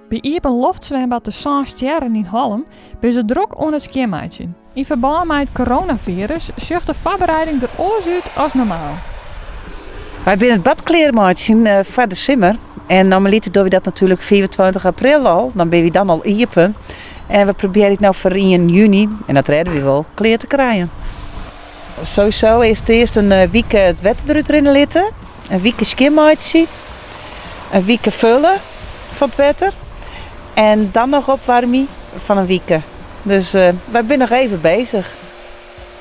Bij Iepen loftzwembad de Saint-Stjerren in Halm ben ze druk aan het skimmeitje. In verband met het coronavirus zucht de voorbereiding er oors uit als normaal. Wij zijn het badkleermaatje voor de simmer. En normaliter doen we dat natuurlijk 24 april al. Dan ben we dan al Iepen. En we proberen het nou voor 1 juni, en dat redden we wel, kleer te krijgen. Sowieso is het eerst een week het wetter erin litten. Een week skimmeitje. Een week vullen van het wetter. En dan nog opwarming van een week. Dus wij zijn nog even bezig.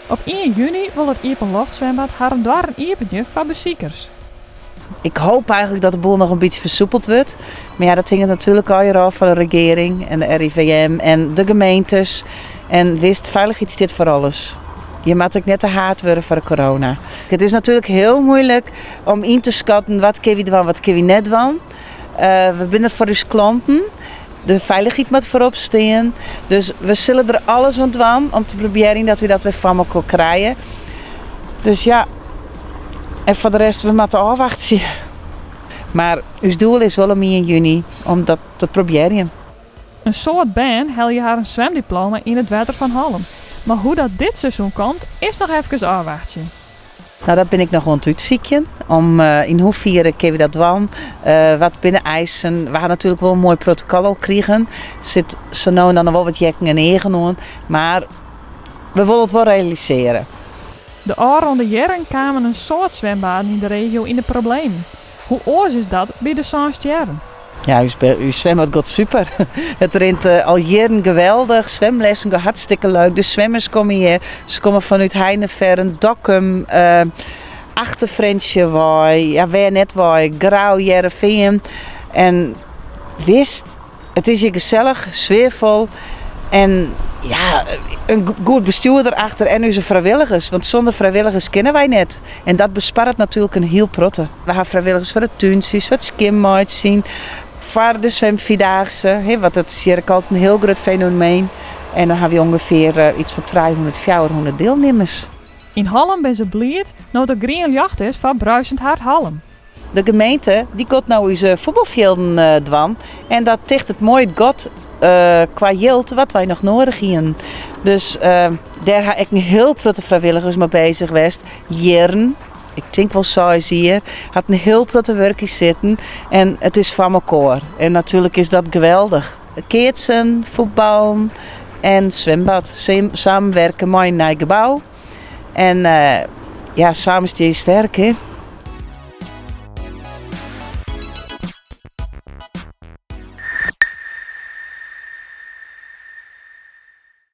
Op 1 juni wil het Iepen loftzwembad haar daar een Iepentje voor bezoekers. Ik hoop eigenlijk dat de boel nog een beetje versoepeld wordt. Maar ja, dat hangt natuurlijk al hier af van de regering en de RIVM en de gemeentes. En wist, veiligheid staat voor alles. Je mag ook net te hard worden voor de corona. Het is natuurlijk heel moeilijk om in te schatten wat kunnen we doen, wat kunnen we net doen. We zijn er voor onze klanten. De veiligheid moet voorop staan. Dus we zullen er alles aan doen om te proberen dat we dat weer van elkaar krijgen. Dus ja, en voor de rest, we moeten afwachten. Maar ons doel is wel om 1 juni om dat te proberen. Een soort band haal je haar een zwemdiploma in het water van Halm. Maar hoe dat dit seizoen komt, is nog even afwachten. Nou, dat ben ik nog aan het uitzoeken. Om in hoeverre kunnen we dat doen? Wat binnen eisen. We gaan natuurlijk wel een mooi protocol al krijgen. Er zit zo nou en dan nog wel wat jekken en egen aan. Maar we willen het wel realiseren. De aanronde jaren kwamen een soort zwembaden in de regio in de problemen. Hoe oors is dat bij de Saint-Stjerren? Ja, uw zwembad gaat super. Het rent al jaren geweldig. Zwemlessen gaan hartstikke leuk. De zwemmers komen hier. Ze komen vanuit Heineveren, Dokkum, Achterfrensje, ja, weer net waar, Grauw, Jereveen. En wist, het is hier gezellig, sfeervol. En ja, een goed bestuur erachter en onze vrijwilligers. Want zonder vrijwilligers kennen wij net. En dat bespaart natuurlijk een heel protte. We hebben vrijwilligers voor de tuintjes, voor het skimmaatjes zien. Voor de zwemvierdaagse, want dat is hier altijd een heel groot fenomeen. En dan hebben we ongeveer iets van 300, 400 deelnemers. In Halm ben ze blijd dat er green jacht is van Bruisend Hart Halm. De gemeente die gaat nou onze voetbalvelden doen. En dat ticht het mooi god qua geld wat wij nog nodig hebben. Dus daar heb ik een heel grote vrijwilligers mee bezig geweest. Jaren. Ik denk wel 6 hier. Had een heel grote werkje zitten. En het is van elkaar. En natuurlijk is dat geweldig. Keetsen, voetbal en zwembad. Samenwerken met een nieuw gebouw. En ja, samen is die sterk, hè.